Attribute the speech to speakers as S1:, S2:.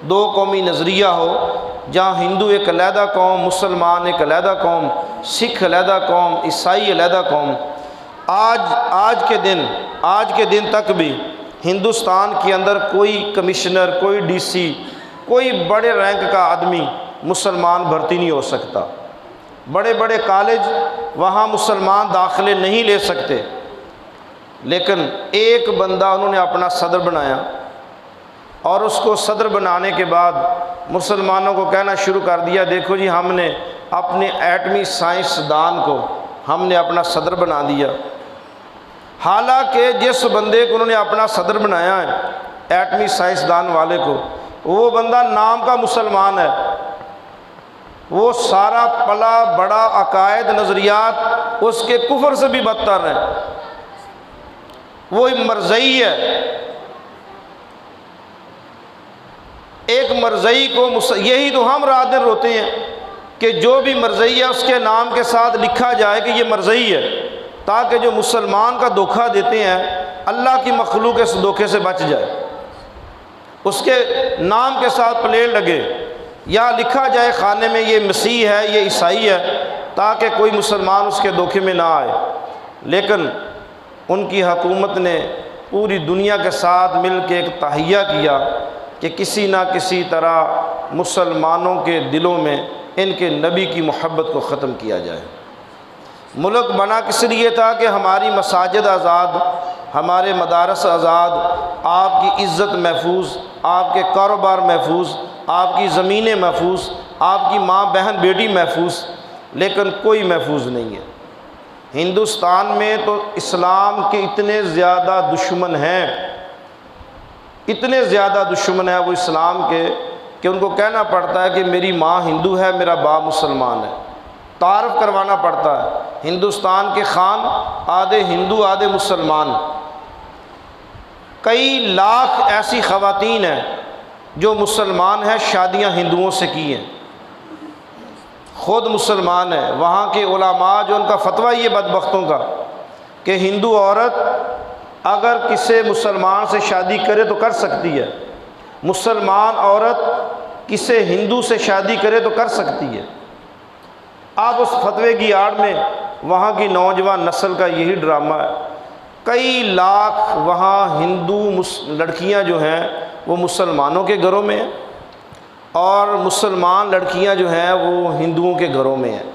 S1: دو قومی نظریہ ہو، جہاں ہندو ایک علیحدہ قوم، مسلمان ایک علیحدہ قوم، سکھ علیحدہ قوم، عیسائی علیحدہ قوم۔ آج کے دن تک بھی ہندوستان کے اندر کوئی کمشنر، کوئی ڈی سی، کوئی بڑے رینک کا آدمی مسلمان بھرتی نہیں ہو سکتا۔ بڑے بڑے کالج وہاں مسلمان داخلے نہیں لے سکتے، لیکن ایک بندہ انہوں نے اپنا صدر بنایا، اور اس کو صدر بنانے کے بعد مسلمانوں کو کہنا شروع کر دیا، دیکھو جی ہم نے اپنے ایٹمی سائنسدان کو ہم نے اپنا صدر بنا دیا۔ حالانکہ جس بندے کو انہوں نے اپنا صدر بنایا ہے، ایٹمی سائنسدان والے کو، وہ بندہ نام کا مسلمان ہے، وہ سارا پلا بڑا عقائد نظریات اس کے کفر سے بھی بدتر ہیں، وہ مرزئی ہے۔ ایک مرزئی کو یہی تو ہم رات دن روتے ہیں کہ جو بھی مرزئی ہے اس کے نام کے ساتھ لکھا جائے کہ یہ مرزئی ہے، تاکہ جو مسلمان کا دھوکہ دیتے ہیں اللہ کی مخلوق اس دھوکے سے بچ جائے، اس کے نام کے ساتھ پلیٹ لگے یا لکھا جائے خانے میں یہ مسیح ہے، یہ عیسائی ہے، تاکہ کوئی مسلمان اس کے دھوکے میں نہ آئے۔ لیکن ان کی حکومت نے پوری دنیا کے ساتھ مل کے ایک تہیہ کیا کہ کسی نہ کسی طرح مسلمانوں کے دلوں میں ان کے نبی کی محبت کو ختم کیا جائے۔ ملک بنا کس لیے تھا کہ ہماری مساجد آزاد، ہمارے مدارس آزاد، آپ کی عزت محفوظ، آپ کے کاروبار محفوظ، آپ کی زمینیں محفوظ، آپ کی ماں بہن بیٹی محفوظ، لیکن کوئی محفوظ نہیں ہے۔ ہندوستان میں تو اسلام کے اتنے زیادہ دشمن ہیں، اتنے زیادہ دشمن ہیں وہ اسلام کے، کہ ان کو کہنا پڑتا ہے کہ میری ماں ہندو ہے، میرا باپ مسلمان ہے، تعارف کروانا پڑتا ہے۔ ہندوستان کے خان آدھے ہندو آدھے مسلمان، کئی لاکھ ایسی خواتین ہیں جو مسلمان ہیں، شادیاں ہندوؤں سے کی ہیں، خود مسلمان ہیں۔ وہاں کے علماء جو ان کا فتویٰ یہ بدبختوں کا کہ ہندو عورت اگر کسی مسلمان سے شادی کرے تو کر سکتی ہے، مسلمان عورت کسی ہندو سے شادی کرے تو کر سکتی ہے۔ آپ اس فتوے کی آڑ میں وہاں کی نوجوان نسل کا یہی ڈرامہ ہے۔ کئی لاکھ وہاں ہندو لڑکیاں جو ہیں وہ مسلمانوں کے گھروں میں ہیں، اور مسلمان لڑکیاں جو ہیں وہ ہندوؤں کے گھروں میں ہیں۔